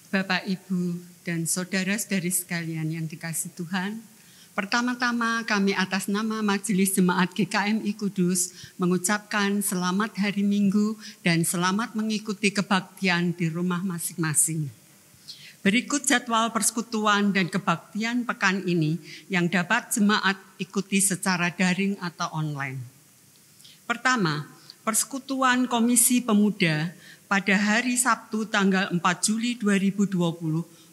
Bapak, Ibu, dan saudara-saudari sekalian yang dikasihi Tuhan, pertama-tama kami atas nama Majelis Jemaat GKMI Kudus mengucapkan selamat hari Minggu dan selamat mengikuti kebaktian di rumah masing-masing. Berikut jadwal persekutuan dan kebaktian pekan ini yang dapat jemaat ikuti secara daring atau online. Pertama, persekutuan Komisi Pemuda pada hari Sabtu tanggal 4 Juli 2020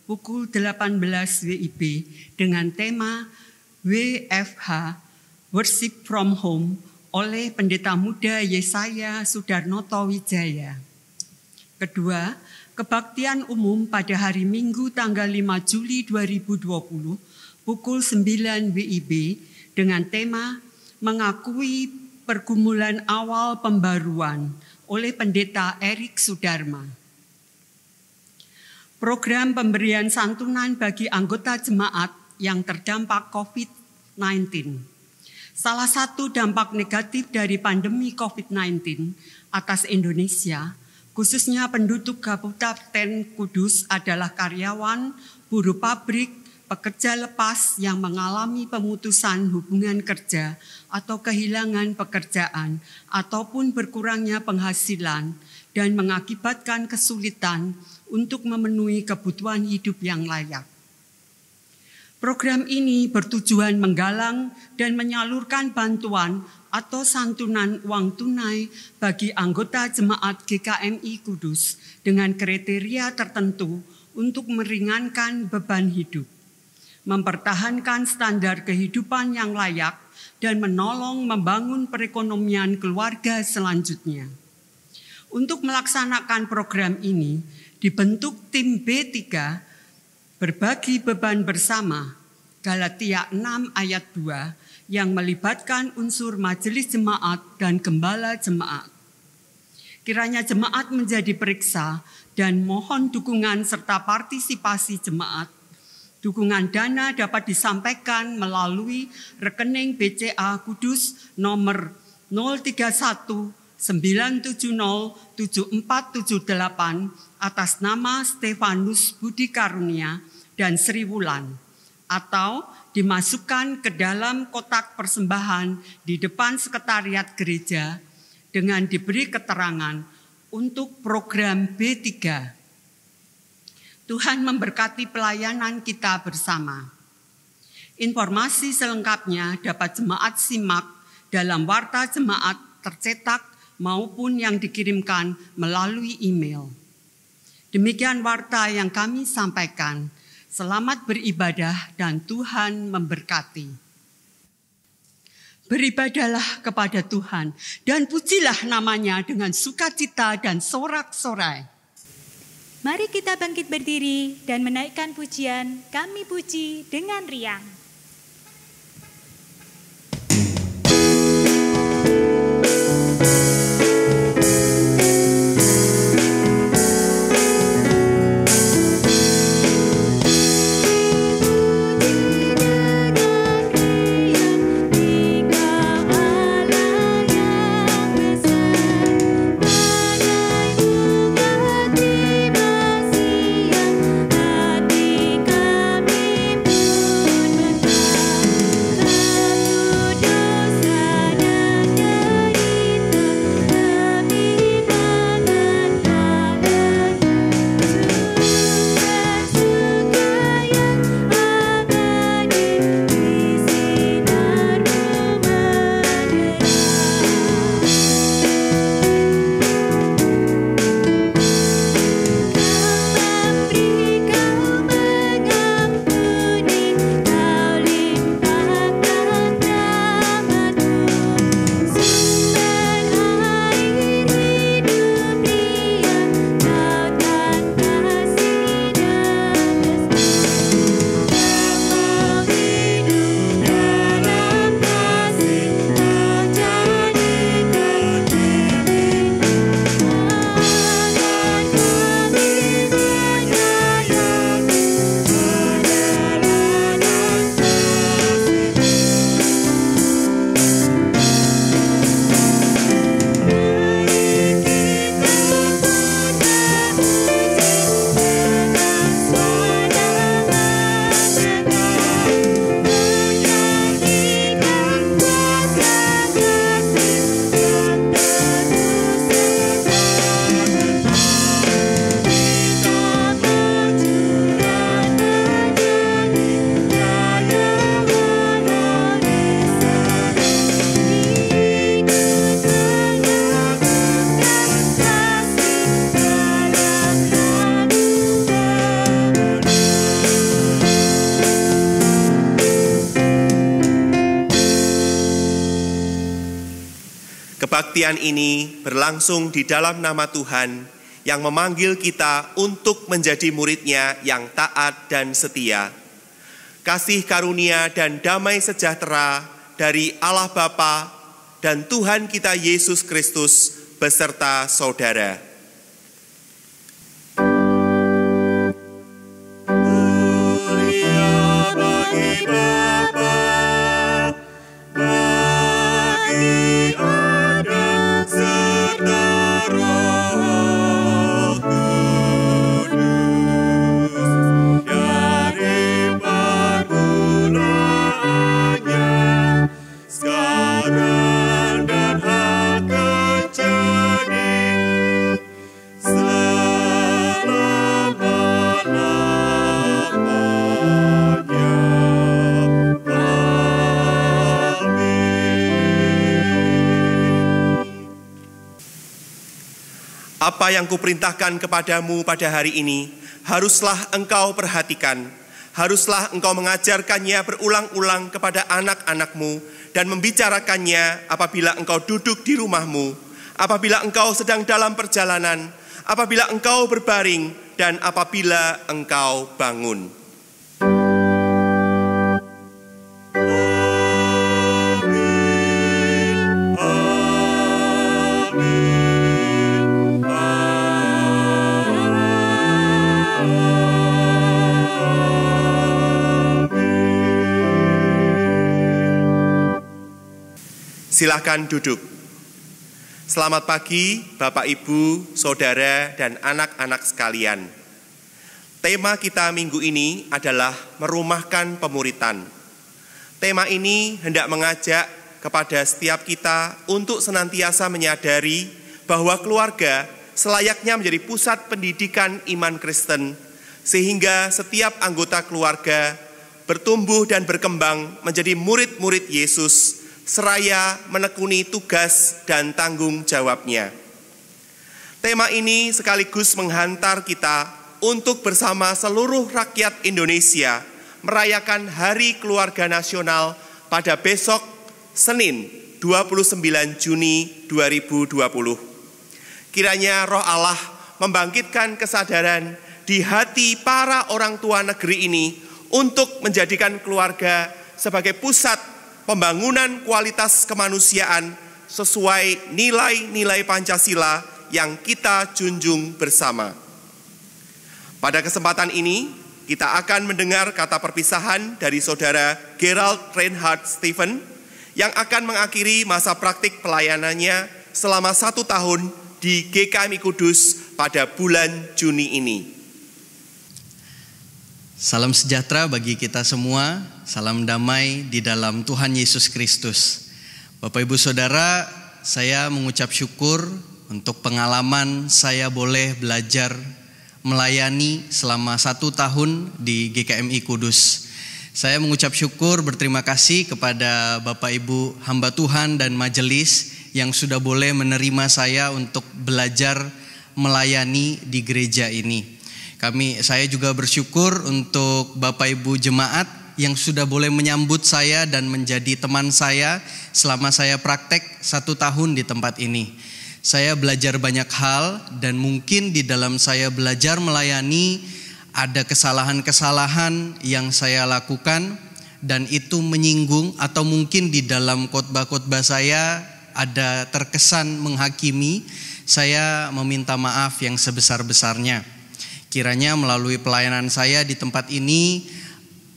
pukul 18 WIB dengan tema WFH Worship from Home oleh Pendeta Muda Yesaya Sudarnoto Wijaya. Kedua, kebaktian umum pada hari Minggu tanggal 5 Juli 2020 pukul 9 WIB dengan tema Mengakui Pergumulan Awal Pembaruan oleh Pendeta Erik Sudarma. Program pemberian santunan bagi anggota jemaat yang terdampak COVID-19. Salah satu dampak negatif dari pandemi COVID-19 atas Indonesia, khususnya penduduk Kabupaten Kudus adalah karyawan, buruh pabrik, pekerja lepas yang mengalami pemutusan hubungan kerja atau kehilangan pekerjaan ataupun berkurangnya penghasilan dan mengakibatkan kesulitan untuk memenuhi kebutuhan hidup yang layak. Program ini bertujuan menggalang dan menyalurkan bantuan atau santunan uang tunai bagi anggota jemaat GKMI Kudus dengan kriteria tertentu untuk meringankan beban hidup, mempertahankan standar kehidupan yang layak, dan menolong membangun perekonomian keluarga selanjutnya. Untuk melaksanakan program ini, dibentuk tim B3 Berbagi Beban Bersama, Galatia 6 ayat 2, yang melibatkan unsur majelis jemaat dan gembala jemaat. Kiranya jemaat menjadi periksa dan mohon dukungan serta partisipasi jemaat. Dukungan dana dapat disampaikan melalui rekening BCA Kudus nomor 031 970 7478 atas nama Stefanus Budi Karunia dan Sri Wulan, atau dimasukkan ke dalam kotak persembahan di depan sekretariat gereja dengan diberi keterangan untuk program B3. Tuhan memberkati pelayanan kita bersama. Informasi selengkapnya dapat jemaat simak dalam warta jemaat tercetak maupun yang dikirimkan melalui email. Demikian warta yang kami sampaikan. Selamat beribadah dan Tuhan memberkati. Beribadahlah kepada Tuhan dan pujilah namanya dengan sukacita dan sorak-sorai. Mari kita bangkit berdiri dan menaikkan pujian, kami puji dengan riang. Hati kami pun Kebaktian ini berlangsung di dalam nama Tuhan yang memanggil kita untuk menjadi murid-Nya yang taat dan setia. Kasih karunia dan damai sejahtera dari Allah Bapa dan Tuhan kita Yesus Kristus beserta saudara. Apa yang kuperintahkan kepadamu pada hari ini, haruslah engkau perhatikan. Haruslah engkau mengajarkannya berulang-ulang kepada anak-anakmu dan membicarakannya apabila engkau duduk di rumahmu, apabila engkau sedang dalam perjalanan, apabila engkau berbaring, dan apabila engkau bangun. Silakan duduk. Selamat pagi Bapak, Ibu, Saudara, dan anak-anak sekalian. Tema kita minggu ini adalah merumahkan pemuritan. Tema ini hendak mengajak kepada setiap kita untuk senantiasa menyadari bahwa keluarga selayaknya menjadi pusat pendidikan iman Kristen, sehingga setiap anggota keluarga bertumbuh dan berkembang menjadi murid-murid Yesus, seraya menekuni tugas dan tanggung jawabnya. Tema ini sekaligus menghantar kita untuk bersama seluruh rakyat Indonesia merayakan Hari Keluarga Nasional pada besok Senin 29 Juni 2020. Kiranya Roh Allah membangkitkan kesadaran di hati para orang tua negeri ini untuk menjadikan keluarga sebagai pusat pembangunan kualitas kemanusiaan sesuai nilai-nilai Pancasila yang kita junjung bersama. Pada kesempatan ini, kita akan mendengar kata perpisahan dari Saudara Gerald Reinhard Stephen yang akan mengakhiri masa praktik pelayanannya selama 1 tahun di GKMI Kudus pada bulan Juni ini. Salam sejahtera bagi kita semua, salam damai di dalam Tuhan Yesus Kristus. Bapak Ibu Saudara, saya mengucap syukur untuk pengalaman saya boleh belajar melayani selama 1 tahun di GKMI Kudus. Saya mengucap syukur, berterima kasih kepada Bapak Ibu hamba Tuhan dan majelis yang sudah boleh menerima saya untuk belajar melayani di gereja ini. Saya juga bersyukur untuk Bapak Ibu jemaat yang sudah boleh menyambut saya dan menjadi teman saya selama saya praktek 1 tahun di tempat ini. Saya belajar banyak hal dan mungkin di dalam saya belajar melayani ada kesalahan-kesalahan yang saya lakukan dan itu menyinggung atau mungkin di dalam khotbah-khotbah saya ada terkesan menghakimi. Saya meminta maaf yang sebesar-besarnya. Kiranya melalui pelayanan saya di tempat ini,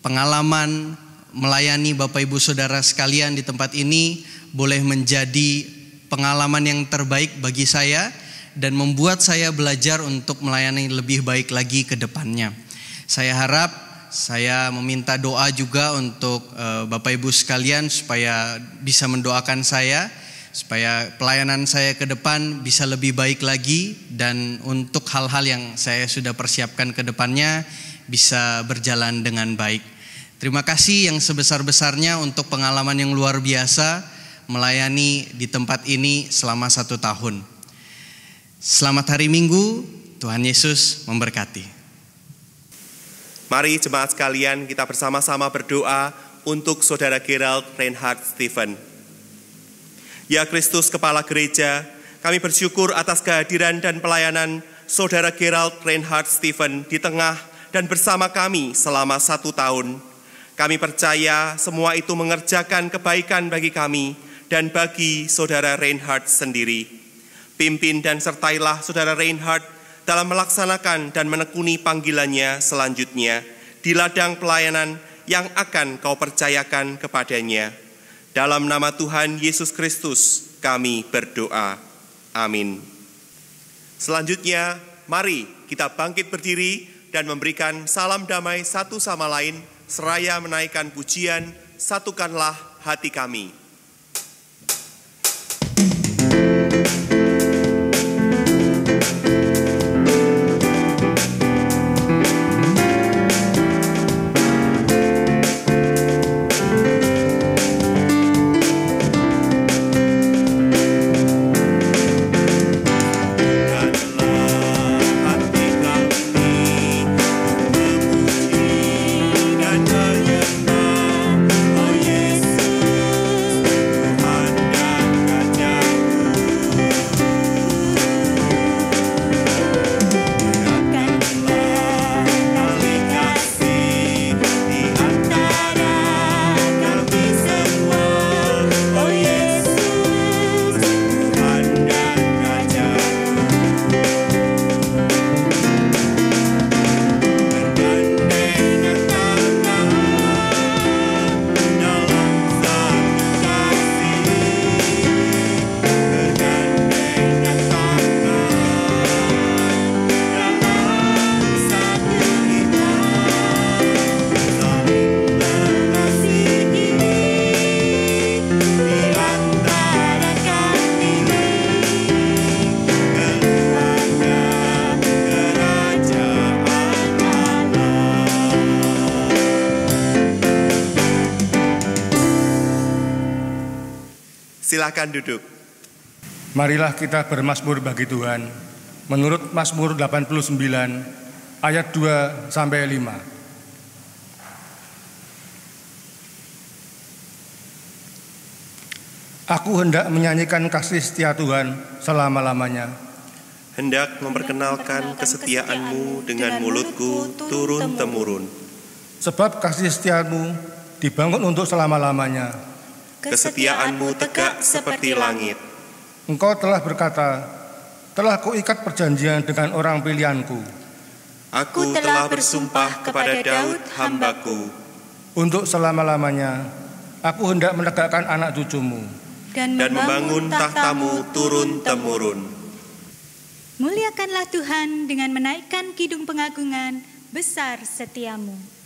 pengalaman melayani Bapak Ibu Saudara sekalian di tempat ini boleh menjadi pengalaman yang terbaik bagi saya dan membuat saya belajar untuk melayani lebih baik lagi ke depannya. Saya harap, saya meminta doa juga untuk Bapak Ibu sekalian supaya bisa mendoakan saya, supaya pelayanan saya ke depan bisa lebih baik lagi dan untuk hal-hal yang saya sudah persiapkan ke depannya bisa berjalan dengan baik. Terima kasih yang sebesar-besarnya untuk pengalaman yang luar biasa melayani di tempat ini selama 1 tahun. Selamat hari Minggu, Tuhan Yesus memberkati. Mari jemaat sekalian kita bersama-sama berdoa untuk Saudara Gerald Reinhard Stephen. Ya Kristus Kepala Gereja, kami bersyukur atas kehadiran dan pelayanan Saudara Gerald Reinhard Stephen di tengah dan bersama kami selama 1 tahun. Kami percaya semua itu mengerjakan kebaikan bagi kami dan bagi Saudara Reinhard sendiri. Pimpin dan sertailah Saudara Reinhard dalam melaksanakan dan menekuni panggilannya selanjutnya di ladang pelayanan yang akan Kau percayakan kepadanya. Dalam nama Tuhan Yesus Kristus kami berdoa. Amin. Selanjutnya, mari kita bangkit berdiri dan memberikan salam damai satu sama lain, seraya menaikkan pujian, satukanlah hati kami. Silakan duduk. Marilah kita bermazmur bagi Tuhan menurut Mazmur 89 ayat 2 sampai 5. Aku hendak menyanyikan kasih setia Tuhan selama-lamanya. Hendak memperkenalkan kesetiaan-Mu dengan mulutku turun-temurun. Sebab kasih setiamu dibangun untuk selama-lamanya. Kesetiaan-Mu tegak seperti langit. Engkau telah berkata, telah kuikat perjanjian dengan orang pilihanku. Aku telah bersumpah kepada Daud hambaku. Untuk selama-lamanya, aku hendak menegakkan anak cucumu. Dan membangun tahta-Mu turun-temurun. Muliakanlah Tuhan dengan menaikkan kidung pengagungan, besar setiamu.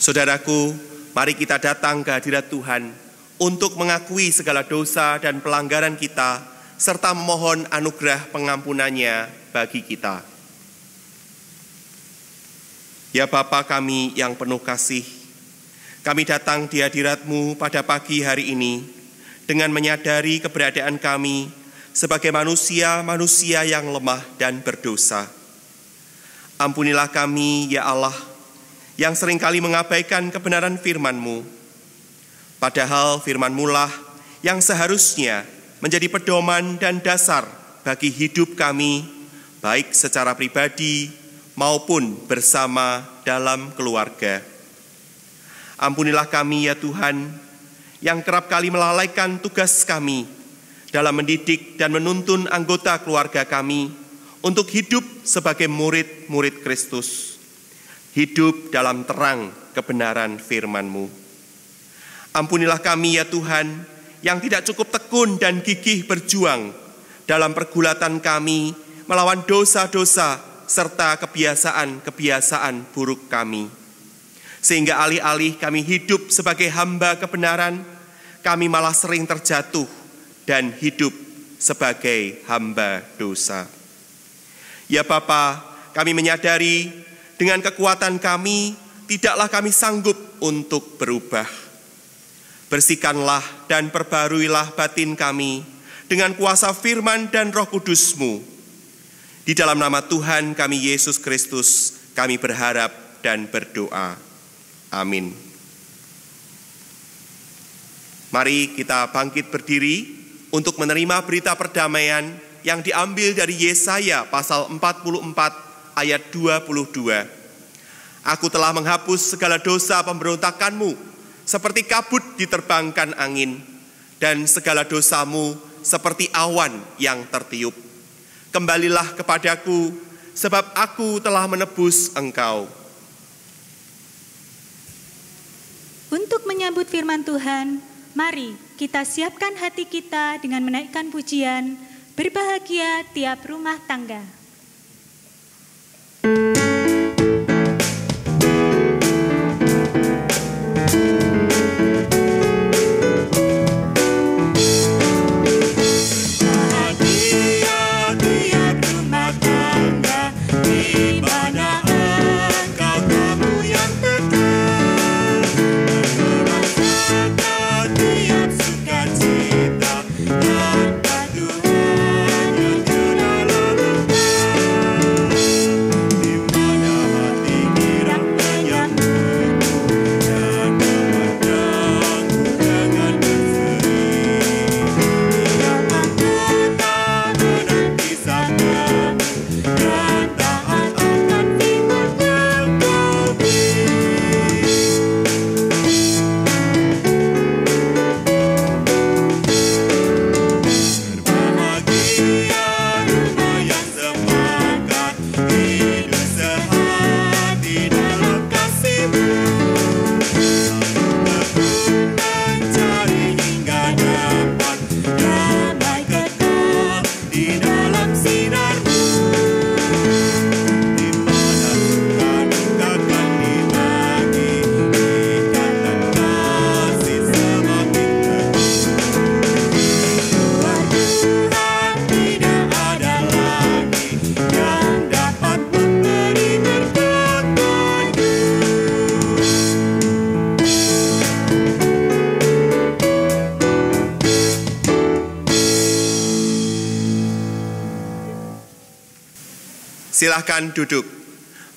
Saudaraku, mari kita datang ke hadirat Tuhan untuk mengakui segala dosa dan pelanggaran kita, serta memohon anugerah pengampunannya bagi kita. Ya Bapa kami yang penuh kasih, kami datang di hadirat-Mu pada pagi hari ini dengan menyadari keberadaan kami sebagai manusia-manusia yang lemah dan berdosa. Ampunilah kami, ya Allah, yang seringkali mengabaikan kebenaran firman-Mu. Padahal firman-Mu lah yang seharusnya menjadi pedoman dan dasar bagi hidup kami, baik secara pribadi maupun bersama dalam keluarga. Ampunilah kami, ya Tuhan, yang kerap kali melalaikan tugas kami dalam mendidik dan menuntun anggota keluarga kami untuk hidup sebagai murid-murid Kristus, hidup dalam terang kebenaran firman-Mu. Ampunilah kami, ya Tuhan, yang tidak cukup tekun dan gigih berjuang dalam pergulatan kami melawan dosa-dosa serta kebiasaan-kebiasaan buruk kami. Sehingga alih-alih kami hidup sebagai hamba kebenaran, kami malah sering terjatuh dan hidup sebagai hamba dosa. Ya Bapa, kami menyadari dengan kekuatan kami tidaklah kami sanggup untuk berubah. Bersihkanlah dan perbaruilah batin kami dengan kuasa firman dan Roh Kudus-Mu. Di dalam nama Tuhan kami Yesus Kristus, kami berharap dan berdoa. Amin. Mari kita bangkit berdiri untuk menerima berita perdamaian yang diambil dari Yesaya pasal 44 ayat 22. Aku telah menghapus segala dosa pemberontakanmu seperti kabut diterbangkan angin, dan segala dosamu seperti awan yang tertiup. Kembalilah kepadaku, sebab aku telah menebus engkau. Untuk menyambut firman Tuhan, mari kita siapkan hati kita dengan menaikkan pujian, berbahagia tiap rumah tangga. Silahkan duduk.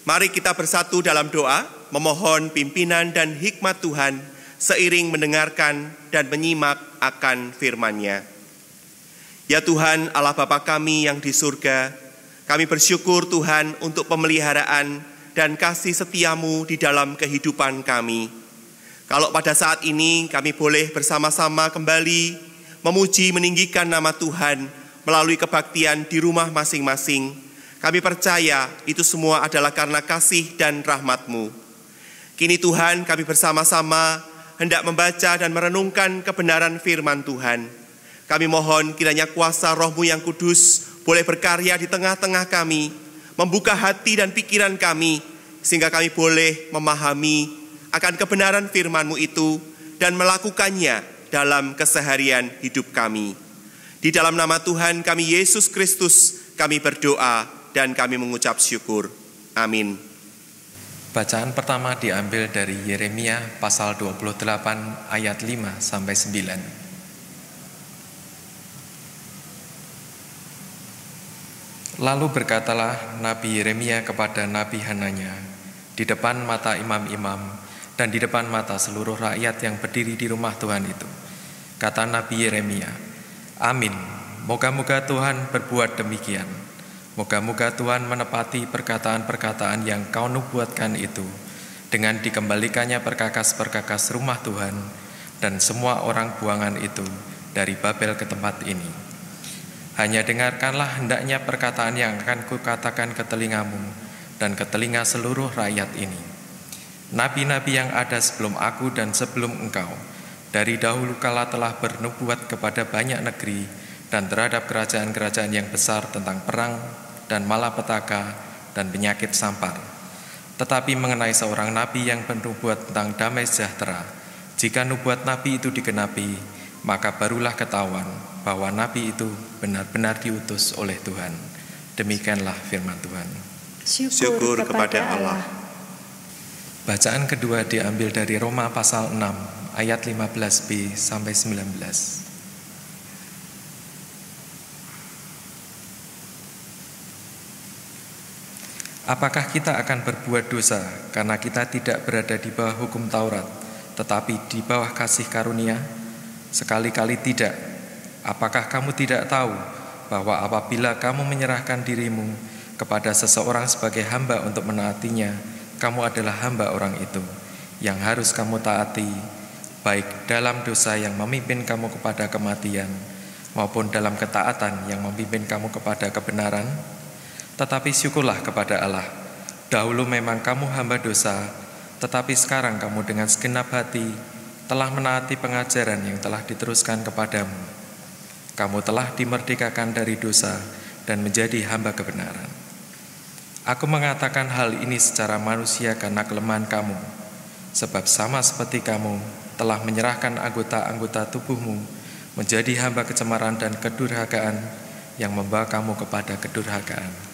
Mari kita bersatu dalam doa, memohon pimpinan dan hikmat Tuhan seiring mendengarkan dan menyimak akan firman-Nya. Ya Tuhan, Allah Bapa kami yang di surga, kami bersyukur Tuhan untuk pemeliharaan dan kasih setia-Mu di dalam kehidupan kami. Kalau pada saat ini kami boleh bersama-sama kembali memuji meninggikan nama Tuhan melalui kebaktian di rumah masing-masing, kami percaya itu semua adalah karena kasih dan rahmat-Mu. Kini Tuhan, kami bersama-sama hendak membaca dan merenungkan kebenaran firman Tuhan. Kami mohon kiranya kuasa Roh-Mu yang kudus boleh berkarya di tengah-tengah kami, membuka hati dan pikiran kami, sehingga kami boleh memahami akan kebenaran firman-Mu itu dan melakukannya dalam keseharian hidup kami. Di dalam nama Tuhan kami Yesus Kristus kami berdoa dan kami mengucap syukur. Amin. Bacaan pertama diambil dari Yeremia pasal 28 ayat 5 sampai 9. Lalu berkatalah Nabi Yeremia kepada Nabi Hananya di depan mata imam-imam dan di depan mata seluruh rakyat yang berdiri di rumah Tuhan itu. Kata Nabi Yeremia, amin, moga-moga Tuhan berbuat demikian. Moga-moga Tuhan menepati perkataan-perkataan yang kau nubuatkan itu dengan dikembalikannya perkakas-perkakas rumah Tuhan dan semua orang buangan itu dari Babel ke tempat ini. Hanya dengarkanlah hendaknya perkataan yang akan kukatakan ke telingamu dan ke telinga seluruh rakyat ini. Nabi-nabi yang ada sebelum aku dan sebelum engkau, dari dahulu kala telah bernubuat kepada banyak negeri dan terhadap kerajaan-kerajaan yang besar tentang perang dan malapetaka dan penyakit sampar. Tetapi mengenai seorang nabi yang bernubuat tentang damai sejahtera, jika nubuat nabi itu digenapi, maka barulah ketahuan bahwa nabi itu benar-benar diutus oleh Tuhan. Demikianlah firman Tuhan. Syukur kepada Allah. Bacaan kedua diambil dari Roma pasal 6 ayat 15b sampai 19. Apakah kita akan berbuat dosa karena kita tidak berada di bawah hukum Taurat, tetapi di bawah kasih karunia? Sekali-kali tidak. Apakah kamu tidak tahu bahwa apabila kamu menyerahkan dirimu kepada seseorang sebagai hamba untuk menaatinya, kamu adalah hamba orang itu yang harus kamu taati, baik dalam dosa yang memimpin kamu kepada kematian, maupun dalam ketaatan yang memimpin kamu kepada kebenaran? Tetapi syukurlah kepada Allah, dahulu memang kamu hamba dosa, tetapi sekarang kamu dengan segenap hati telah menaati pengajaran yang telah diteruskan kepadamu. Kamu telah dimerdekakan dari dosa dan menjadi hamba kebenaran. Aku mengatakan hal ini secara manusia karena kelemahan kamu, sebab sama seperti kamu telah menyerahkan anggota-anggota tubuhmu menjadi hamba kecemaran dan kedurhakaan yang membawa kamu kepada kedurhakaan.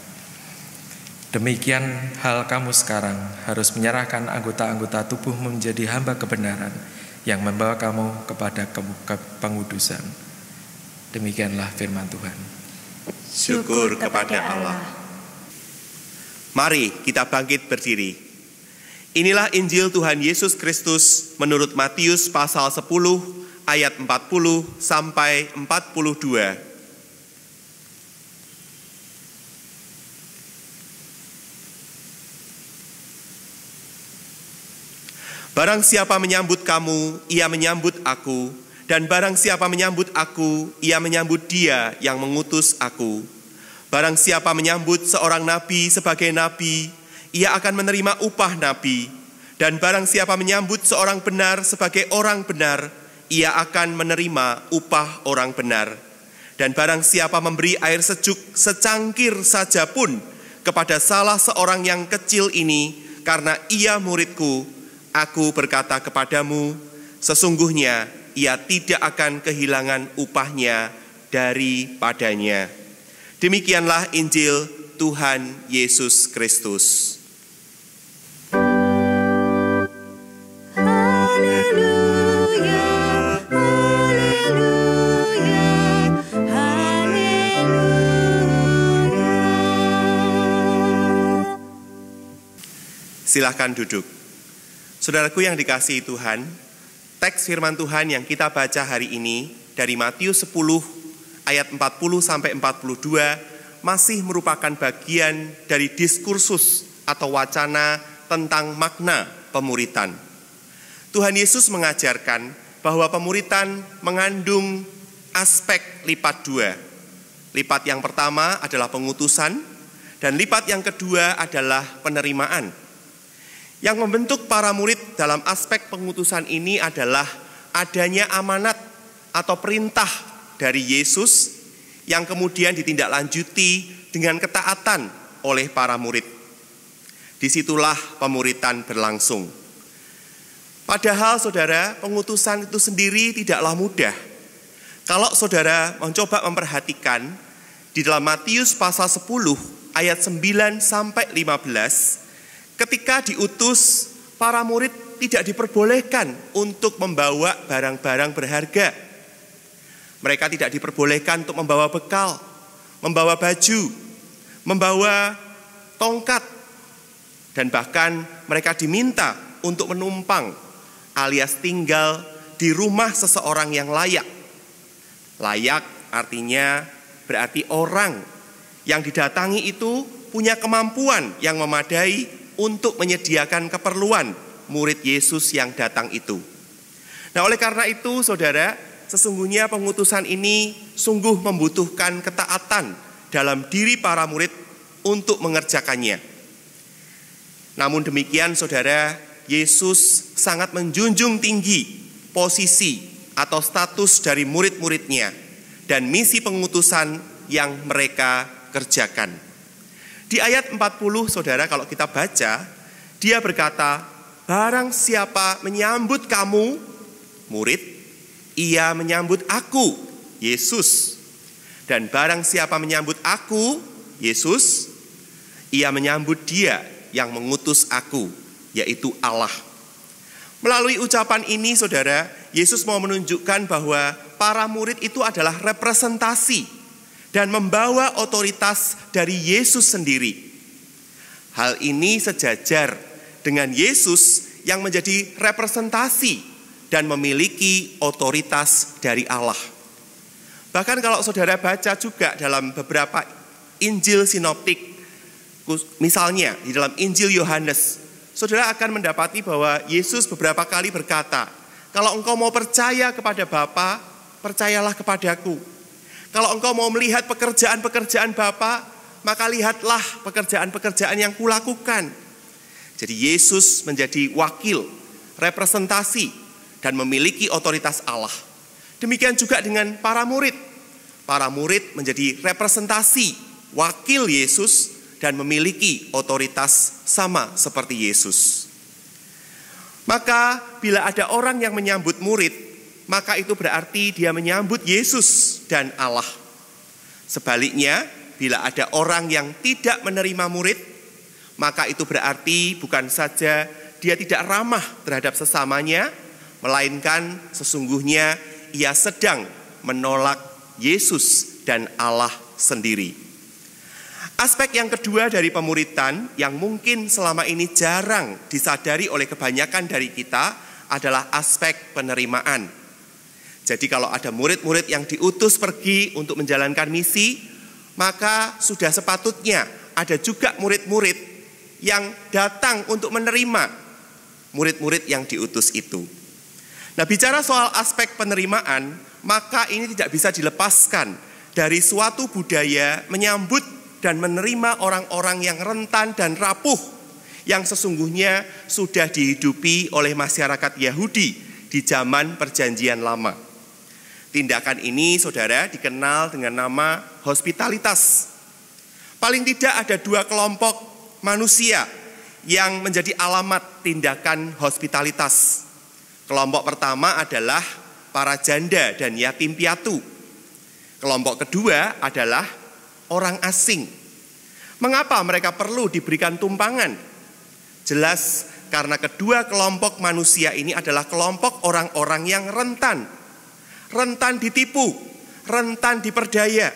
Demikian hal kamu sekarang harus menyerahkan anggota-anggota tubuhmu menjadi hamba kebenaran yang membawa kamu kepada pengudusan. Demikianlah firman Tuhan. Syukur kepada Allah. Mari kita bangkit berdiri. Inilah Injil Tuhan Yesus Kristus menurut Matius pasal 10 ayat 40 sampai 42. Barang siapa menyambut kamu, ia menyambut aku. Dan barang siapa menyambut aku, ia menyambut dia yang mengutus aku. Barang siapa menyambut seorang nabi sebagai nabi, ia akan menerima upah nabi. Dan barang siapa menyambut seorang benar sebagai orang benar, ia akan menerima upah orang benar. Dan barang siapa memberi air sejuk secangkir saja pun kepada salah seorang yang kecil ini, karena ia muridku, aku berkata kepadamu, sesungguhnya ia tidak akan kehilangan upahnya daripadanya. Demikianlah Injil Tuhan Yesus Kristus. Haleluya, haleluya, haleluya. Silakan duduk. Saudaraku yang dikasihi Tuhan, teks firman Tuhan yang kita baca hari ini dari Matius 10 ayat 40 sampai 42 masih merupakan bagian dari diskursus atau wacana tentang makna pemuritan. Tuhan Yesus mengajarkan bahwa pemuritan mengandung aspek lipat dua. Lipat yang pertama adalah pengutusan dan lipat yang kedua adalah penerimaan. Yang membentuk para murid dalam aspek pengutusan ini adalah adanya amanat atau perintah dari Yesus yang kemudian ditindaklanjuti dengan ketaatan oleh para murid. Disitulah pemuritan berlangsung. Padahal saudara, pengutusan itu sendiri tidaklah mudah. Kalau saudara mencoba memperhatikan di dalam Matius pasal 10 ayat 9 sampai 15, ketika diutus, para murid tidak diperbolehkan untuk membawa barang-barang berharga. Mereka tidak diperbolehkan untuk membawa bekal, membawa baju, membawa tongkat, dan bahkan mereka diminta untuk menumpang alias tinggal di rumah seseorang yang layak. Layak artinya berarti orang yang didatangi itu punya kemampuan yang memadai untuk menyediakan keperluan murid Yesus yang datang itu. Nah, oleh karena itu, saudara, sesungguhnya pengutusan ini sungguh membutuhkan ketaatan dalam diri para murid untuk mengerjakannya. Namun demikian, saudara, Yesus sangat menjunjung tinggi posisi atau status dari murid-muridnya dan misi pengutusan yang mereka kerjakan. Di ayat 40, saudara, kalau kita baca, dia berkata, barang siapa menyambut kamu, murid, ia menyambut aku, Yesus. Dan barang siapa menyambut aku, Yesus, ia menyambut dia yang mengutus aku, yaitu Allah. Melalui ucapan ini, saudara, Yesus mau menunjukkan bahwa para murid itu adalah representasi dan membawa otoritas dari Yesus sendiri. Hal ini sejajar dengan Yesus yang menjadi representasi dan memiliki otoritas dari Allah. Bahkan kalau saudara baca juga dalam beberapa Injil sinoptik, misalnya di dalam Injil Yohanes, saudara akan mendapati bahwa Yesus beberapa kali berkata, kalau engkau mau percaya kepada Bapa, percayalah kepadaku. Kalau engkau mau melihat pekerjaan-pekerjaan Bapa, maka lihatlah pekerjaan-pekerjaan yang kulakukan. Jadi Yesus menjadi wakil, representasi, dan memiliki otoritas Allah. Demikian juga dengan para murid. Para murid menjadi representasi, wakil Yesus, dan memiliki otoritas sama seperti Yesus. Maka bila ada orang yang menyambut murid, maka itu berarti dia menyambut Yesus dan Allah. Sebaliknya, bila ada orang yang tidak menerima murid, maka itu berarti bukan saja dia tidak ramah terhadap sesamanya, melainkan sesungguhnya ia sedang menolak Yesus dan Allah sendiri. Aspek yang kedua dari pemuritan yang mungkin selama ini jarang disadari oleh kebanyakan dari kita adalah aspek penerimaan. Jadi kalau ada murid-murid yang diutus pergi untuk menjalankan misi, maka sudah sepatutnya ada juga murid-murid yang datang untuk menerima murid-murid yang diutus itu. Nah, bicara soal aspek penerimaan, maka ini tidak bisa dilepaskan dari suatu budaya menyambut dan menerima orang-orang yang rentan dan rapuh yang sesungguhnya sudah dihidupi oleh masyarakat Yahudi di zaman Perjanjian Lama. Tindakan ini, saudara, dikenal dengan nama hospitalitas. Paling tidak ada dua kelompok manusia yang menjadi alamat tindakan hospitalitas. Kelompok pertama adalah para janda dan yatim piatu. Kelompok kedua adalah orang asing. Mengapa mereka perlu diberikan tumpangan? Jelas karena kedua kelompok manusia ini adalah kelompok orang-orang yang rentan. Rentan ditipu, rentan diperdaya,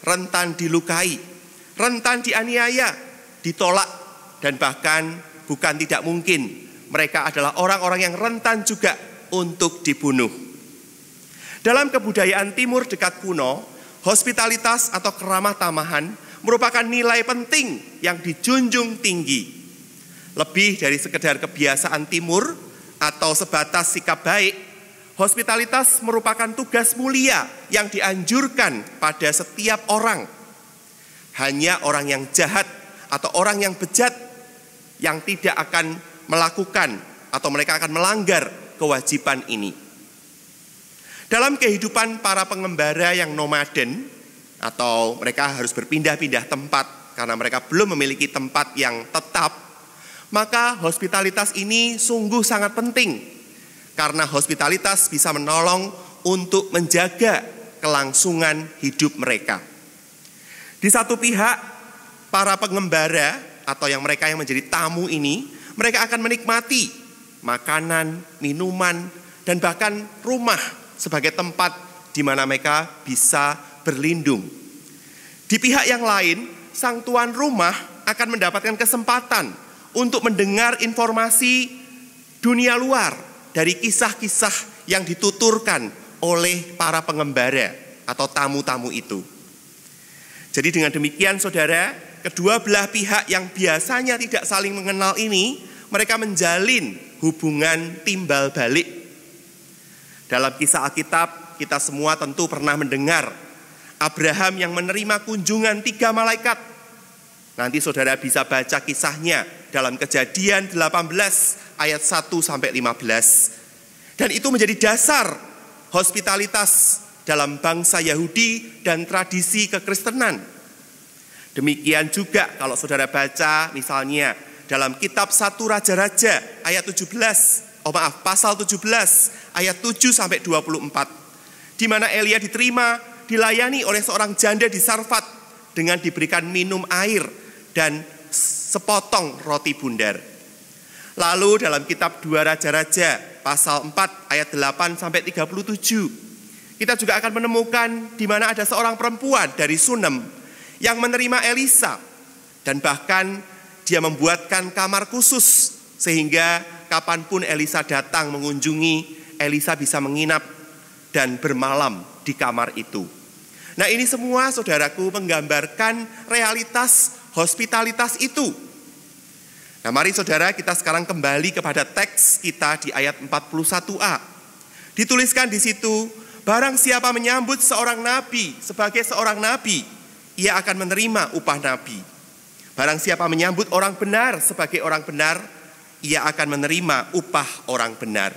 rentan dilukai, rentan dianiaya, ditolak, dan bahkan bukan tidak mungkin mereka adalah orang-orang yang rentan juga untuk dibunuh. Dalam kebudayaan Timur dekat kuno, hospitalitas atau keramah tamahan merupakan nilai penting yang dijunjung tinggi. Lebih dari sekedar kebiasaan Timur atau sebatas sikap baik, hospitalitas merupakan tugas mulia yang dianjurkan pada setiap orang. Hanya orang yang jahat atau orang yang bejat yang tidak akan melakukan atau mereka akan melanggar kewajiban ini. Dalam kehidupan para pengembara yang nomaden atau mereka harus berpindah-pindah tempat karena mereka belum memiliki tempat yang tetap, maka hospitalitas ini sungguh sangat penting karena hospitalitas bisa menolong untuk menjaga kelangsungan hidup mereka. Di satu pihak, para pengembara atau mereka yang menjadi tamu ini, mereka akan menikmati makanan, minuman, dan bahkan rumah sebagai tempat di mana mereka bisa berlindung. Di pihak yang lain, sang tuan rumah akan mendapatkan kesempatan untuk mendengar informasi dunia luar dari kisah-kisah yang dituturkan oleh para pengembara atau tamu-tamu itu. Jadi dengan demikian saudara, kedua belah pihak yang biasanya tidak saling mengenal ini, mereka menjalin hubungan timbal balik. Dalam kisah Alkitab, kita semua tentu pernah mendengar Abraham yang menerima kunjungan 3 malaikat. Nanti saudara bisa baca kisahnya dalam Kejadian 18 ayat 1-15. Dan itu menjadi dasar hospitalitas dalam bangsa Yahudi dan tradisi kekristenan. Demikian juga kalau saudara baca misalnya dalam kitab 1 Raja-Raja ayat pasal 17 ayat 7-24, di mana Elia diterima, dilayani oleh seorang janda di Sarfat dengan diberikan minum air dan sepotong roti bundar. Lalu dalam kitab 2 Raja-Raja pasal 4 ayat 8-37, kita juga akan menemukan di mana ada seorang perempuan dari Sunem yang menerima Elisa, dan bahkan dia membuatkan kamar khusus sehingga kapanpun Elisa datang mengunjungi, Elisa bisa menginap dan bermalam di kamar itu. Nah, ini semua saudaraku menggambarkan realitas hospitalitas itu. Nah, mari saudara kita sekarang kembali kepada teks kita di ayat 41a. Dituliskan di situ, barang siapa menyambut seorang nabi sebagai seorang nabi, ia akan menerima upah nabi. Barang siapa menyambut orang benar sebagai orang benar, ia akan menerima upah orang benar.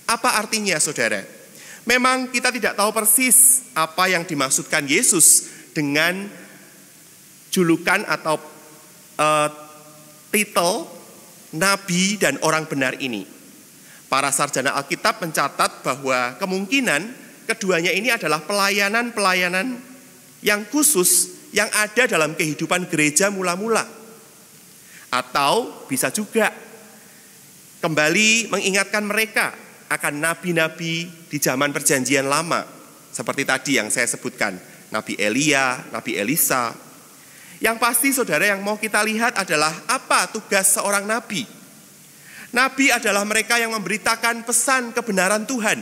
Apa artinya saudara? Memang kita tidak tahu persis apa yang dimaksudkan Yesus dengan julukan atau titel nabi dan orang benar ini. Para sarjana Alkitab mencatat bahwa kemungkinan keduanya ini adalah pelayanan-pelayanan yang khusus yang ada dalam kehidupan gereja mula-mula. Atau bisa juga kembali mengingatkan mereka akan nabi-nabi di zaman perjanjian lama. Seperti tadi yang saya sebutkan, Nabi Elia, Nabi Elisa. Yang pasti saudara yang mau kita lihat adalah apa tugas seorang nabi. Nabi adalah mereka yang memberitakan pesan kebenaran Tuhan.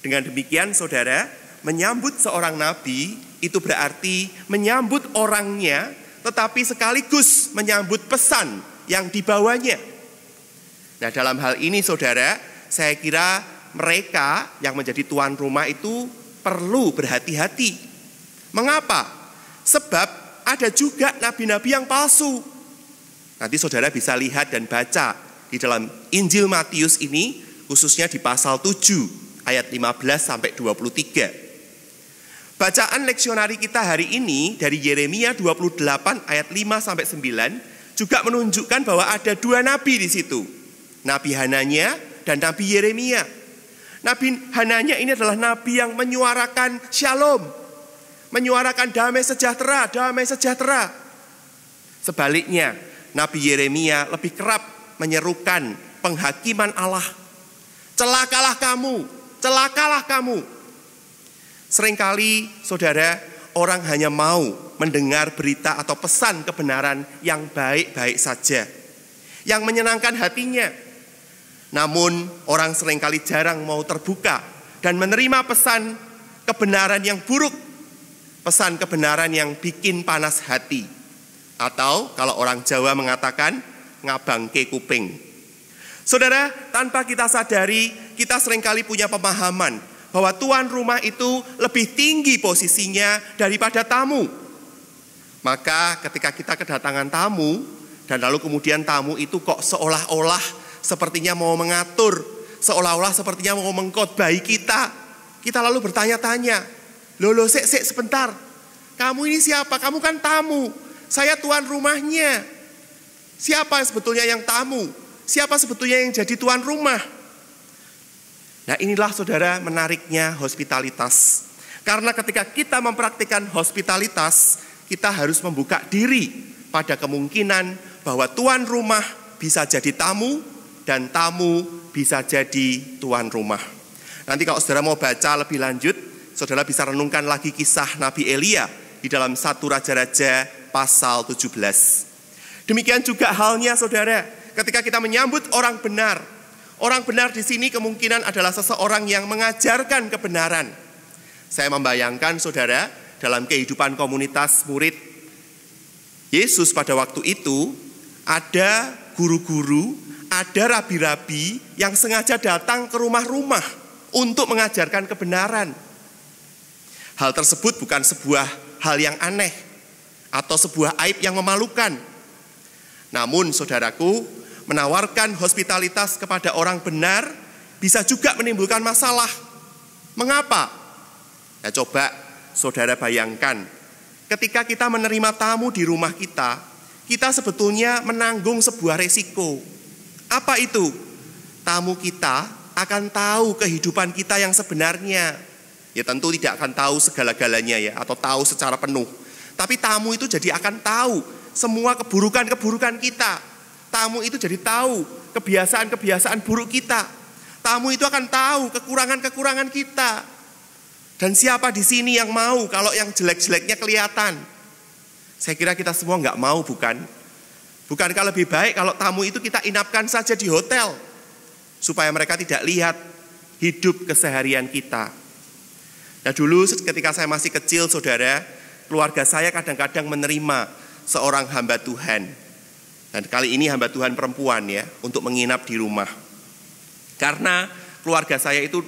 Dengan demikian saudara, menyambut seorang nabi itu berarti menyambut orangnya, tetapi sekaligus menyambut pesan yang dibawanya. Nah, dalam hal ini saudara, saya kira mereka yang menjadi tuan rumah itu perlu berhati-hati. Mengapa? Sebab ada juga nabi-nabi yang palsu. Nanti saudara bisa lihat dan baca di dalam Injil Matius ini, khususnya di pasal 7 ayat 15-23. Bacaan leksionari kita hari ini dari Yeremia 28 ayat 5-9 juga menunjukkan bahwa ada 2 nabi di situ. Nabi Hananya dan Nabi Yeremia. Nabi Hananya ini adalah nabi yang menyuarakan shalom, menyuarakan damai sejahtera, damai sejahtera. Sebaliknya, Nabi Yeremia lebih kerap menyerukan penghakiman Allah. Celakalah kamu, celakalah kamu. Seringkali, saudara, orang hanya mau mendengar berita atau pesan kebenaran yang baik-baik saja, yang menyenangkan hatinya. Namun, orang seringkali jarang mau terbuka dan menerima pesan kebenaran yang buruk, pesan kebenaran yang bikin panas hati. Atau kalau orang Jawa mengatakan ngabangke kuping. Saudara, tanpa kita sadari, kita seringkali punya pemahaman bahwa tuan rumah itu lebih tinggi posisinya daripada tamu. Maka ketika kita kedatangan tamu, dan lalu kemudian tamu itu kok seolah-olah sepertinya mau mengatur, seolah-olah sepertinya mau mengkhotbahi kita. Kita lalu bertanya-tanya, loh sik sebentar, kamu ini siapa? Kamu kan tamu, saya tuan rumahnya. Siapa sebetulnya yang tamu? Siapa sebetulnya yang jadi tuan rumah? Nah, inilah saudara menariknya hospitalitas. Karena ketika kita mempraktikkan hospitalitas, kita harus membuka diri pada kemungkinan bahwa tuan rumah bisa jadi tamu dan tamu bisa jadi tuan rumah. Nanti kalau saudara mau baca lebih lanjut, saudara bisa renungkan lagi kisah Nabi Elia di dalam 1 Raja-Raja pasal 17. Demikian juga halnya saudara, ketika kita menyambut orang benar. Orang benar di sini kemungkinan adalah seseorang yang mengajarkan kebenaran. Saya membayangkan saudara, dalam kehidupan komunitas murid Yesus pada waktu itu, ada guru-guru, ada rabi-rabi yang sengaja datang ke rumah-rumah untuk mengajarkan kebenaran. Hal tersebut bukan sebuah hal yang aneh atau sebuah aib yang memalukan. Namun saudaraku, menawarkan hospitalitas kepada orang benar bisa juga menimbulkan masalah. Mengapa? Nah, coba saudara bayangkan, ketika kita menerima tamu di rumah kita, kita sebetulnya menanggung sebuah resiko. Apa itu? Tamu kita akan tahu kehidupan kita yang sebenarnya. Ya tentu tidak akan tahu segala-galanya ya, atau tahu secara penuh. Tapi tamu itu jadi akan tahu semua keburukan-keburukan kita. Tamu itu jadi tahu kebiasaan-kebiasaan buruk kita. Tamu itu akan tahu kekurangan-kekurangan kita. Dan siapa di sini yang mau kalau yang jelek-jeleknya kelihatan? Saya kira kita semua nggak mau, bukan? Bukankah lebih baik kalau tamu itu kita inapkan saja di hotel, supaya mereka tidak lihat hidup keseharian kita. Nah, dulu ketika saya masih kecil, saudara, keluarga saya kadang-kadang menerima seorang hamba Tuhan. Dan kali ini hamba Tuhan perempuan ya, untuk menginap di rumah. Karena keluarga saya itu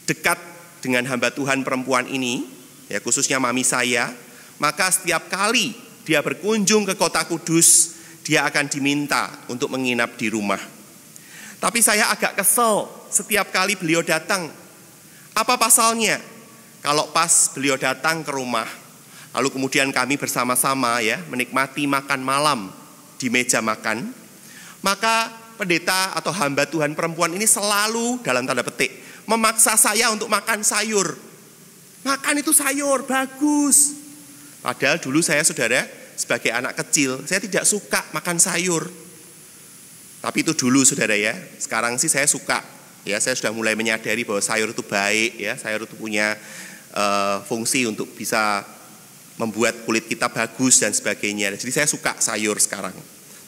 dekat dengan hamba Tuhan perempuan ini, ya khususnya mami saya, maka setiap kali dia berkunjung ke Kota Kudus, dia akan diminta untuk menginap di rumah. Tapi saya agak kesel setiap kali beliau datang. Apa pasalnya? Kalau pas beliau datang ke rumah, lalu kemudian kami bersama-sama ya menikmati makan malam di meja makan, maka pendeta atau hamba Tuhan perempuan ini selalu dalam tanda petik memaksa saya untuk makan sayur. Makan itu sayur, bagus. Padahal dulu saya, saudara, sebagai anak kecil, saya tidak suka makan sayur. Tapi itu dulu, saudara ya. Sekarang sih saya suka. Ya, saya sudah mulai menyadari bahwa sayur itu baik, ya. Sayur itu punya fungsi untuk bisa membuat kulit kita bagus dan sebagainya. Jadi saya suka sayur sekarang.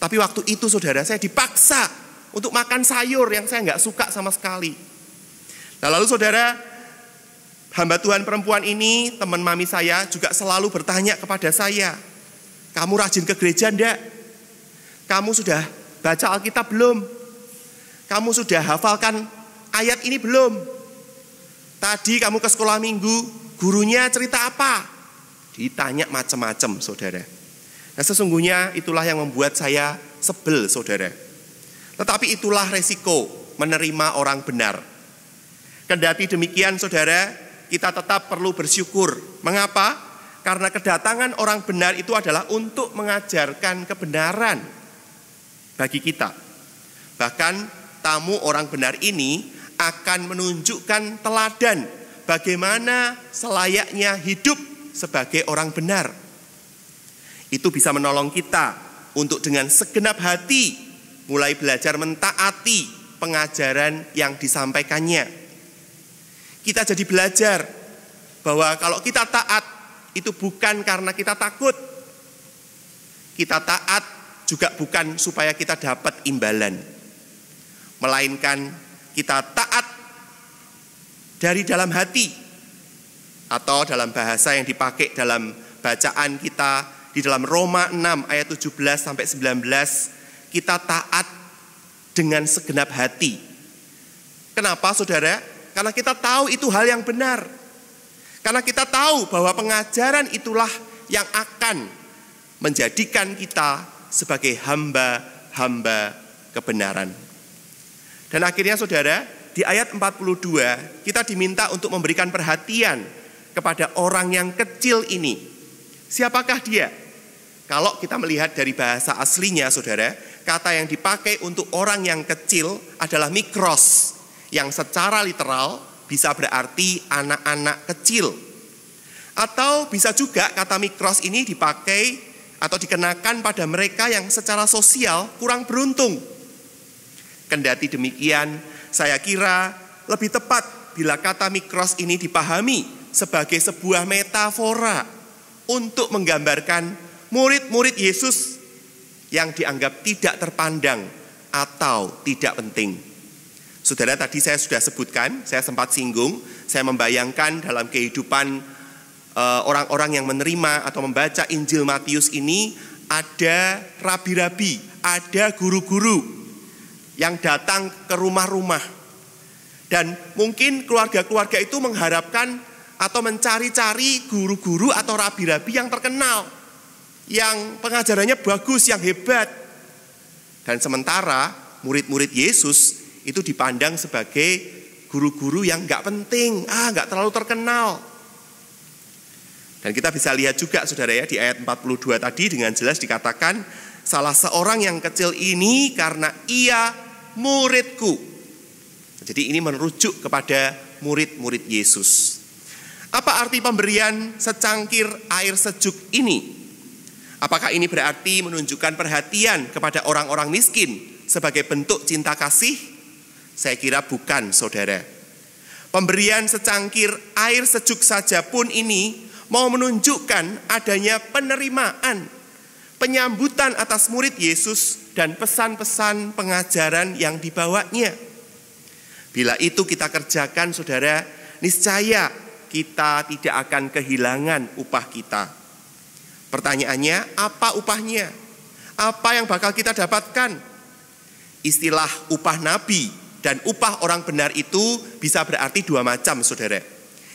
Tapi waktu itu, saudara, saya dipaksa untuk makan sayur yang saya nggak suka sama sekali. Nah, lalu saudara, hamba Tuhan perempuan ini, teman mami saya juga selalu bertanya kepada saya, kamu rajin ke gereja enggak? Kamu sudah baca Alkitab belum? Kamu sudah hafalkan ayat ini belum? Tadi kamu ke sekolah minggu, gurunya cerita apa? Ditanya macam-macam, saudara. Nah, sesungguhnya itulah yang membuat saya sebel, saudara. Tetapi itulah resiko menerima orang benar. Kendati demikian, saudara, kita tetap perlu bersyukur. Mengapa? Karena kedatangan orang benar itu adalah untuk mengajarkan kebenaran bagi kita. Bahkan tamu orang benar ini akan menunjukkan teladan bagaimana selayaknya hidup sebagai orang benar. Itu bisa menolong kita untuk dengan segenap hati mulai belajar mentaati pengajaran yang disampaikannya. Kita jadi belajar bahwa kalau kita taat itu bukan karena kita takut. Kita taat juga bukan supaya kita dapat imbalan. Melainkan kita taat dari dalam hati. Atau dalam bahasa yang dipakai dalam bacaan kita di dalam Roma 6 ayat 17 sampai 19, kita taat dengan segenap hati. Kenapa, saudara? Karena kita tahu itu hal yang benar. Karena kita tahu bahwa pengajaran itulah yang akan menjadikan kita sebagai hamba-hamba kebenaran. Dan akhirnya, saudara, di ayat 42 kita diminta untuk memberikan perhatian kepada orang yang kecil ini. Siapakah dia? Kalau kita melihat dari bahasa aslinya, saudara, kata yang dipakai untuk orang yang kecil adalah mikros, yang secara literal bisa berarti anak-anak kecil. Atau bisa juga kata mikros ini dipakai atau dikenakan pada mereka yang secara sosial kurang beruntung. Kendati demikian, saya kira lebih tepat bila kata mikros ini dipahami sebagai sebuah metafora untuk menggambarkan murid-murid Yesus yang dianggap tidak terpandang atau tidak penting. Saudara, tadi saya sudah sebutkan, saya sempat singgung, saya membayangkan dalam kehidupan orang-orang yang menerima atau membaca Injil Matius ini ada rabi-rabi, ada guru-guru yang datang ke rumah-rumah. Dan mungkin keluarga-keluarga itu mengharapkan atau mencari-cari guru-guru atau rabi-rabi yang terkenal, yang pengajarannya bagus, yang hebat. Dan sementara murid-murid Yesus itu dipandang sebagai guru-guru yang nggak penting, nggak terlalu terkenal. Dan kita bisa lihat juga saudara ya, di ayat 42 tadi dengan jelas dikatakan, salah seorang yang kecil ini karena ia muridku. Jadi ini merujuk kepada murid-murid Yesus. Apa arti pemberian secangkir air sejuk ini? Apakah ini berarti menunjukkan perhatian kepada orang-orang miskin sebagai bentuk cinta kasih? Saya kira bukan, saudara. Pemberian secangkir air sejuk saja pun ini mau menunjukkan adanya penerimaan, penyambutan atas murid Yesus dan pesan-pesan pengajaran yang dibawanya. Bila itu kita kerjakan, saudara, niscaya kita tidak akan kehilangan upah kita. Pertanyaannya, apa upahnya? Apa yang bakal kita dapatkan? Istilah upah nabi dan upah orang benar itu bisa berarti dua macam, saudara.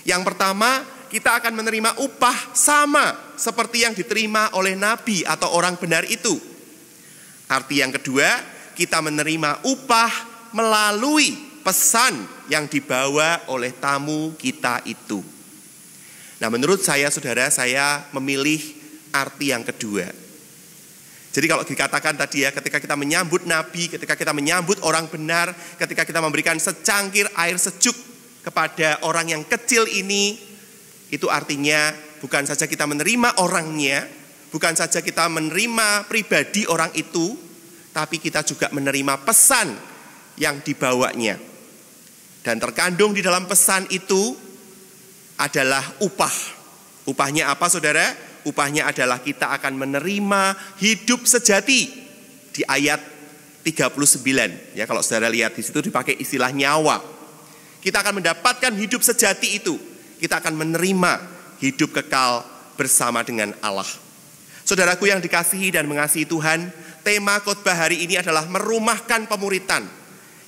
Yang pertama, kita akan menerima upah sama seperti yang diterima oleh nabi atau orang benar itu. Arti yang kedua, kita menerima upah melalui pesan yang dibawa oleh tamu kita itu. Nah, menurut saya, saudara, saya memilih arti yang kedua. Jadi kalau dikatakan tadi ya, ketika kita menyambut nabi, ketika kita menyambut orang benar, ketika kita memberikan secangkir air sejuk kepada orang yang kecil ini, itu artinya bukan saja kita menerima orangnya, bukan saja kita menerima pribadi orang itu, tapi kita juga menerima pesan yang dibawanya. Dan terkandung di dalam pesan itu adalah upah. Upahnya apa, saudara? Upahnya adalah kita akan menerima hidup sejati. Di ayat 39, ya, kalau saudara lihat di situ dipakai istilah nyawa. Kita akan mendapatkan hidup sejati itu. Kita akan menerima hidup kekal bersama dengan Allah. Saudaraku yang dikasihi dan mengasihi Tuhan, tema khotbah hari ini adalah merumahkan pemuritan,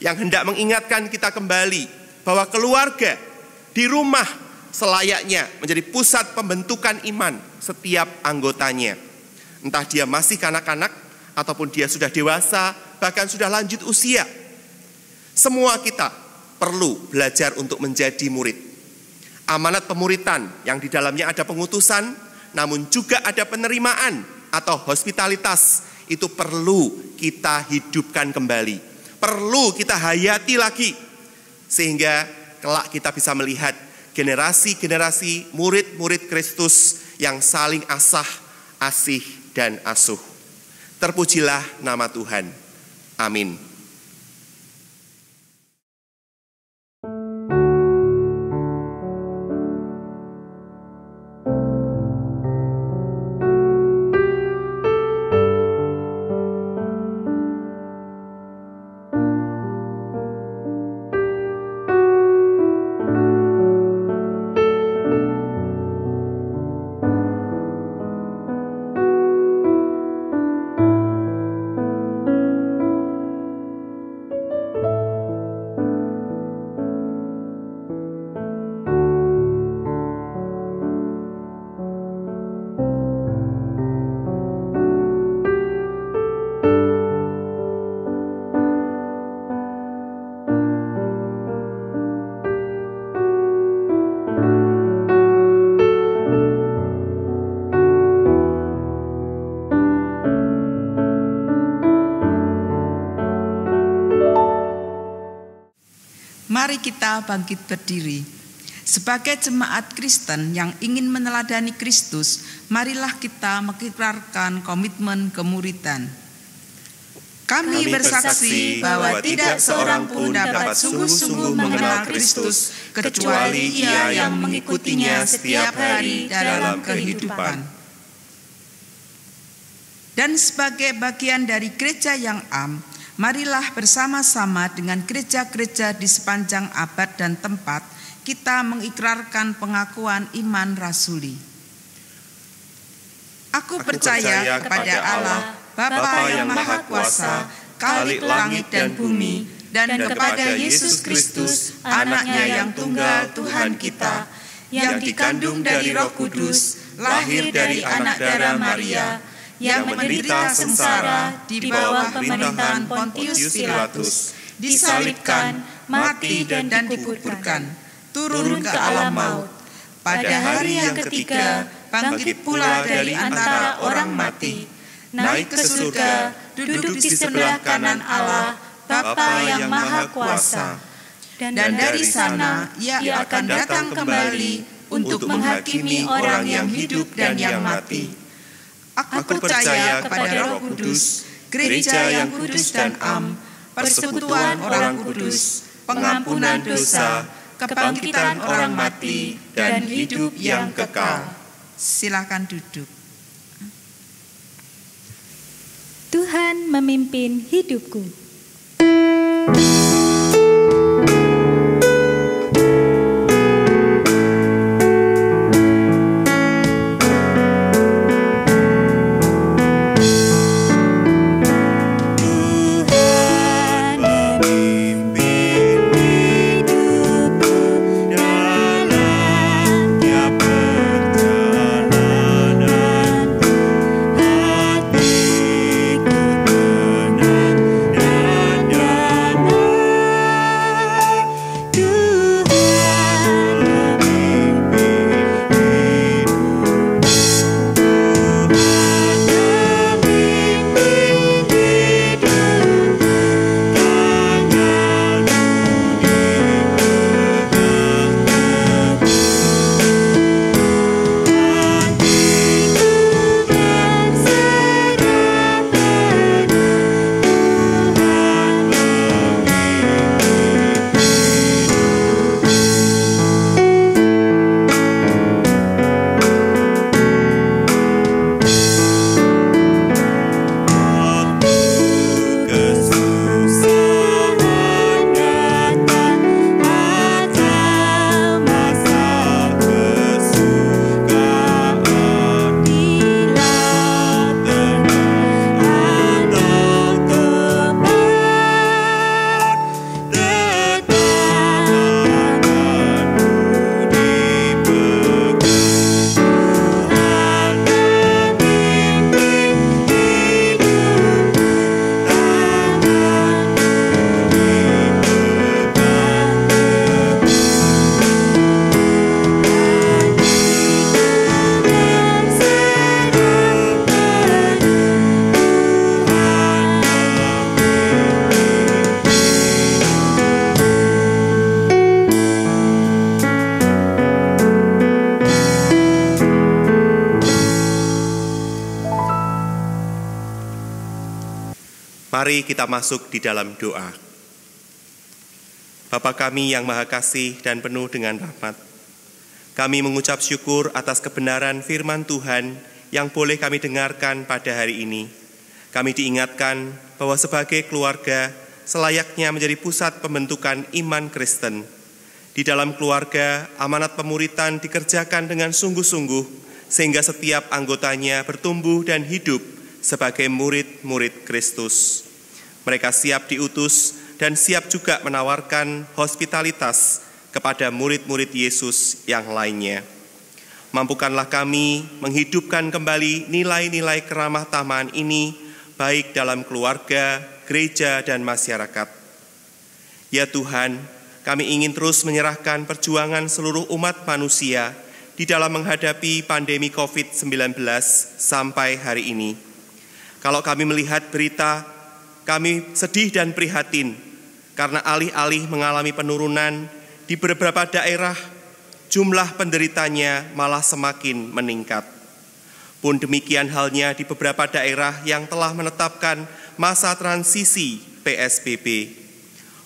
yang hendak mengingatkan kita kembali bahwa keluarga di rumah selayaknya menjadi pusat pembentukan iman setiap anggotanya. Entah dia masih kanak-kanak ataupun dia sudah dewasa, bahkan sudah lanjut usia. Semua kita perlu belajar untuk menjadi murid. Amanat pemuritan yang di dalamnya ada pengutusan, namun juga ada penerimaan atau hospitalitas, itu perlu kita hidupkan kembali, perlu kita hayati lagi, sehingga kelak kita bisa melihat generasi-generasi murid-murid Kristus yang saling asah, asih, dan asuh. Terpujilah nama Tuhan. Amin. kita bangkit berdiri. Sebagai jemaat Kristen yang ingin meneladani Kristus, marilah kita mengikrarkan komitmen kemuridan. Kami bersaksi bahwa tidak seorang pun dapat sungguh-sungguh mengenal Kristus kecuali ia yang mengikutinya setiap hari dalam kehidupan. Dan sebagai bagian dari gereja yang am, marilah bersama-sama dengan gereja-gereja di sepanjang abad dan tempat kita mengikrarkan pengakuan iman rasuli. Aku percaya kepada Allah, Bapa yang Maha Kuasa, Khalik langit dan bumi, dan kepada Yesus Kristus, Anaknya yang tunggal Tuhan kita, yang dikandung dari Roh Kudus, lahir dari anak darah Maria, yang menderita sengsara di bawah pemerintahan Pontius Pilatus, disalibkan, mati dan dikuburkan, turun ke alam maut. Pada hari yang ketiga, bangkit pula dari antara orang mati, naik ke surga, duduk di sebelah kanan Allah, Bapa yang Maha Kuasa. Dan dari sana ia akan datang kembali untuk menghakimi orang yang hidup dan yang mati. Aku percaya kepada Roh Kudus, gereja yang kudus dan am, persekutuan orang kudus, pengampunan dosa, kebangkitan orang mati, dan hidup yang kekal. Silakan duduk. Tuhan memimpin hidupku. Mari kita masuk di dalam doa. Bapa kami yang Maha Kasih dan penuh dengan rahmat, kami mengucap syukur atas kebenaran firman Tuhan yang boleh kami dengarkan pada hari ini. Kami diingatkan bahwa sebagai keluarga selayaknya menjadi pusat pembentukan iman Kristen. Di dalam keluarga, amanat pemuritan dikerjakan dengan sungguh-sungguh sehingga setiap anggotanya bertumbuh dan hidup sebagai murid-murid Kristus. Mereka siap diutus dan siap juga menawarkan hospitalitas kepada murid-murid Yesus yang lainnya. Mampukanlah kami menghidupkan kembali nilai-nilai keramah tamahan ini baik dalam keluarga, gereja, dan masyarakat. Ya Tuhan, kami ingin terus menyerahkan perjuangan seluruh umat manusia di dalam menghadapi pandemi COVID-19 sampai hari ini. Kalau kami melihat berita, kami sedih dan prihatin karena alih-alih mengalami penurunan, di beberapa daerah jumlah penderitanya malah semakin meningkat. Pun demikian halnya di beberapa daerah yang telah menetapkan masa transisi PSBB.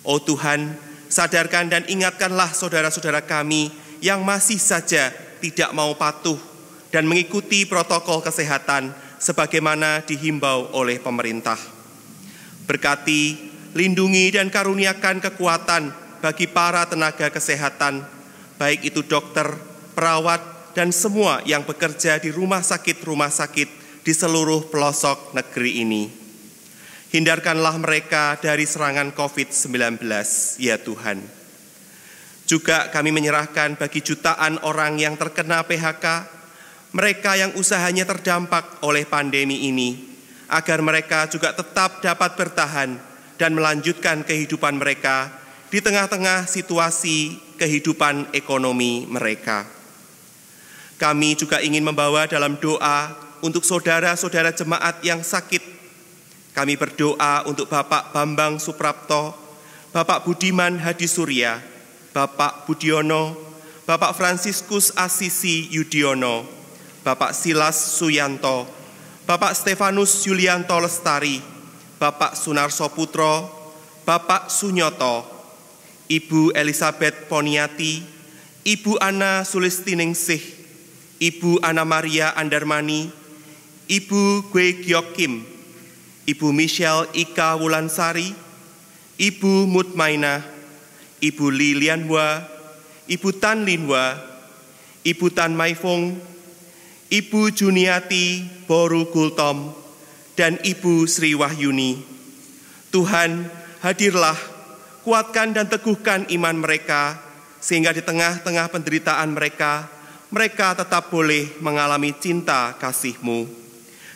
Oh Tuhan, sadarkan dan ingatkanlah saudara-saudara kami yang masih saja tidak mau patuh dan mengikuti protokol kesehatan sebagaimana dihimbau oleh pemerintah. Berkati, lindungi dan karuniakan kekuatan bagi para tenaga kesehatan, baik itu dokter, perawat, dan semua yang bekerja di rumah sakit di seluruh pelosok negeri ini. Hindarkanlah mereka dari serangan COVID-19, ya Tuhan. Juga kami menyerahkan bagi jutaan orang yang terkena PHK, mereka yang usahanya terdampak oleh pandemi ini, agar mereka juga tetap dapat bertahan dan melanjutkan kehidupan mereka di tengah-tengah situasi kehidupan ekonomi mereka. Kami juga ingin membawa dalam doa untuk saudara-saudara jemaat yang sakit. Kami berdoa untuk Bapak Bambang Suprapto, Bapak Budiman Hadi Surya, Bapak Budiono, Bapak Fransiskus Asisi Yudiono, Bapak Silas Suyanto, Bapak Stefanus Yulianto Lestari, Bapak Sunarso Putro, Bapak Sunyoto, Ibu Elizabeth Poniati, Ibu Ana Sulistiningsih, Ibu Ana Maria Andarmani, Ibu Gwe Gyok Kim, Ibu Michelle Ika Wulansari, Ibu Mutmainah, Ibu Lilian Hua, Ibu Tan Lin Hua, Ibu Tan Maifong, Ibu Juniati Boru Gultom, dan Ibu Sri Wahyuni. Tuhan, hadirlah, kuatkan dan teguhkan iman mereka, sehingga di tengah-tengah penderitaan mereka tetap boleh mengalami cinta kasih-Mu.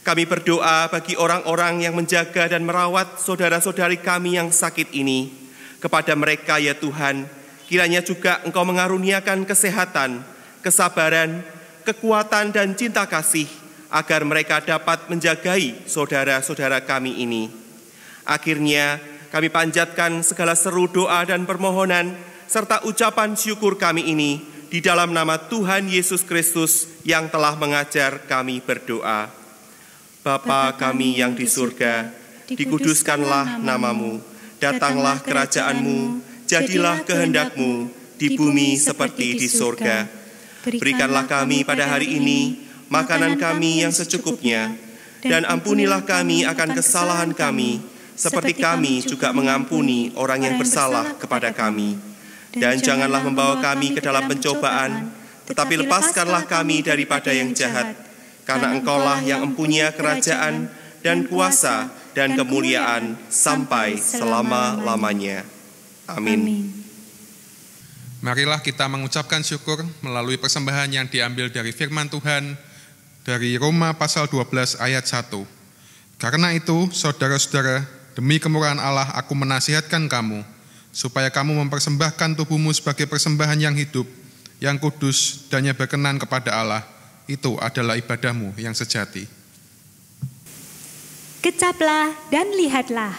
Kami berdoa bagi orang-orang yang menjaga dan merawat saudara-saudari kami yang sakit ini. Kepada mereka ya Tuhan, kiranya juga Engkau mengaruniakan kesehatan, kesabaran, kekuatan dan cinta kasih, agar mereka dapat menjagai saudara-saudara kami ini. Akhirnya, kami panjatkan segala seru doa dan permohonan, serta ucapan syukur kami ini, di dalam nama Tuhan Yesus Kristus yang telah mengajar kami berdoa. Bapa kami yang di surga, dikuduskanlah nama-Mu, datanglah kerajaan-Mu, jadilah kehendak-Mu di bumi seperti di surga. Berikanlah kami pada hari ini makanan kami yang secukupnya, dan ampunilah kami akan kesalahan kami, seperti kami juga mengampuni orang yang bersalah kepada kami. Dan janganlah membawa kami ke dalam pencobaan, tetapi lepaskanlah kami daripada yang jahat, karena Engkaulah yang mempunyai kerajaan dan kuasa dan kemuliaan sampai selama-lamanya. Amin. Marilah kita mengucapkan syukur melalui persembahan yang diambil dari firman Tuhan dari Roma pasal 12 ayat 1. Karena itu, saudara-saudara, demi kemurahan Allah aku menasihatkan kamu, supaya kamu mempersembahkan tubuhmu sebagai persembahan yang hidup, yang kudus, dan yang berkenan kepada Allah. Itu adalah ibadahmu yang sejati. Kecaplah dan lihatlah.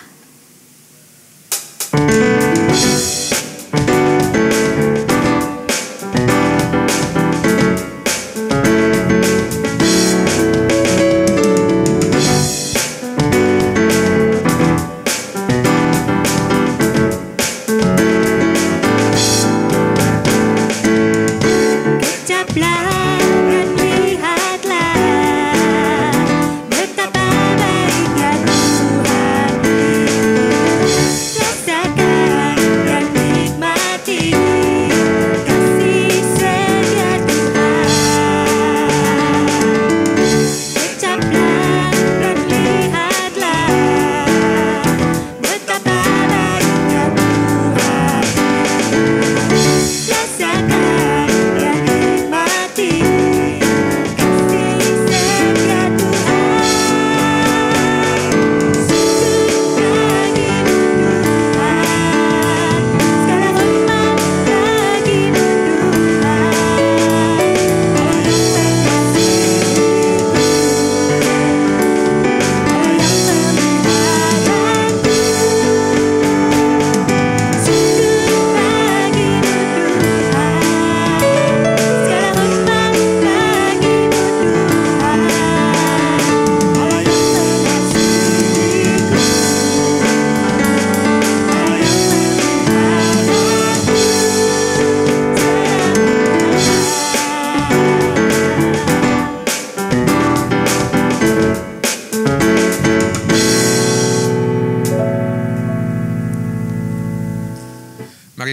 Rasakan dan nikmati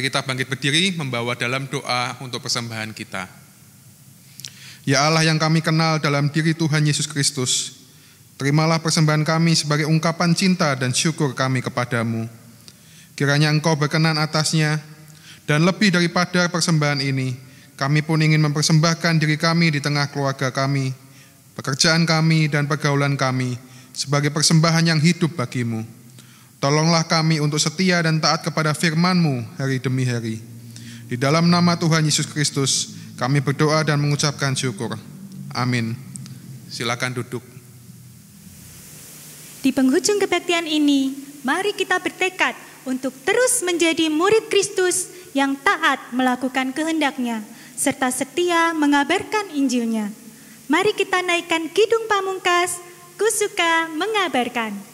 Mari kita bangkit berdiri membawa dalam doa untuk persembahan kita. Ya Allah yang kami kenal dalam diri Tuhan Yesus Kristus, terimalah persembahan kami sebagai ungkapan cinta dan syukur kami kepadamu. Kiranya Engkau berkenan atasnya, dan lebih daripada persembahan ini, kami pun ingin mempersembahkan diri kami di tengah keluarga kami, pekerjaan kami, dan pergaulan kami sebagai persembahan yang hidup bagimu. Tolonglah kami untuk setia dan taat kepada firman-Mu hari demi hari. Di dalam nama Tuhan Yesus Kristus, kami berdoa dan mengucapkan syukur. Amin. Silakan duduk. Di penghujung kebaktian ini, mari kita bertekad untuk terus menjadi murid Kristus yang taat melakukan kehendak-Nya, serta setia mengabarkan Injil-Nya. Mari kita naikkan Kidung Pamungkas, Ku Suka Mengabarkan.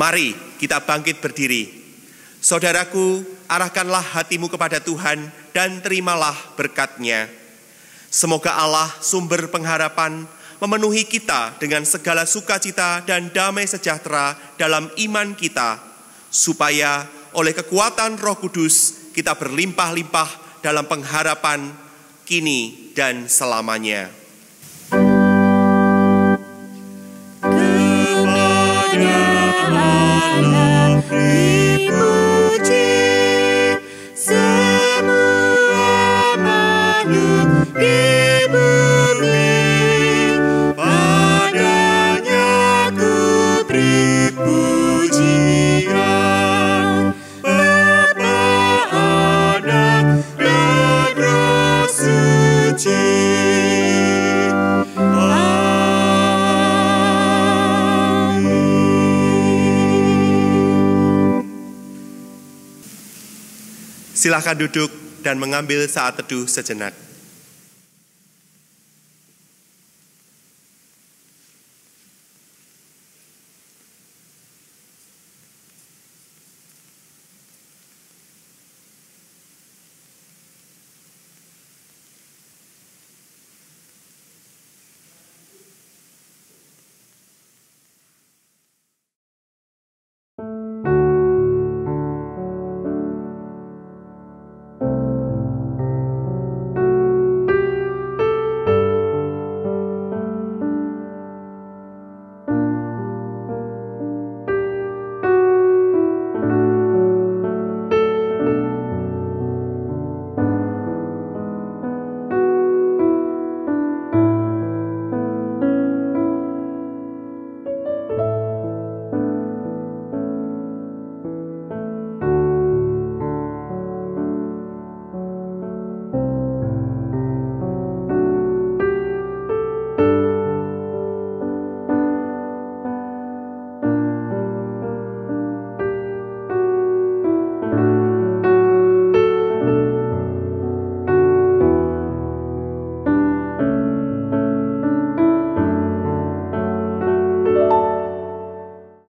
Mari kita bangkit berdiri. Saudaraku, arahkanlah hatimu kepada Tuhan dan terimalah berkat-Nya. Semoga Allah sumber pengharapan memenuhi kita dengan segala sukacita dan damai sejahtera dalam iman kita, supaya oleh kekuatan Roh Kudus kita berlimpah-limpah dalam pengharapan kini dan selamanya. Silakan duduk dan mengambil saat teduh sejenak.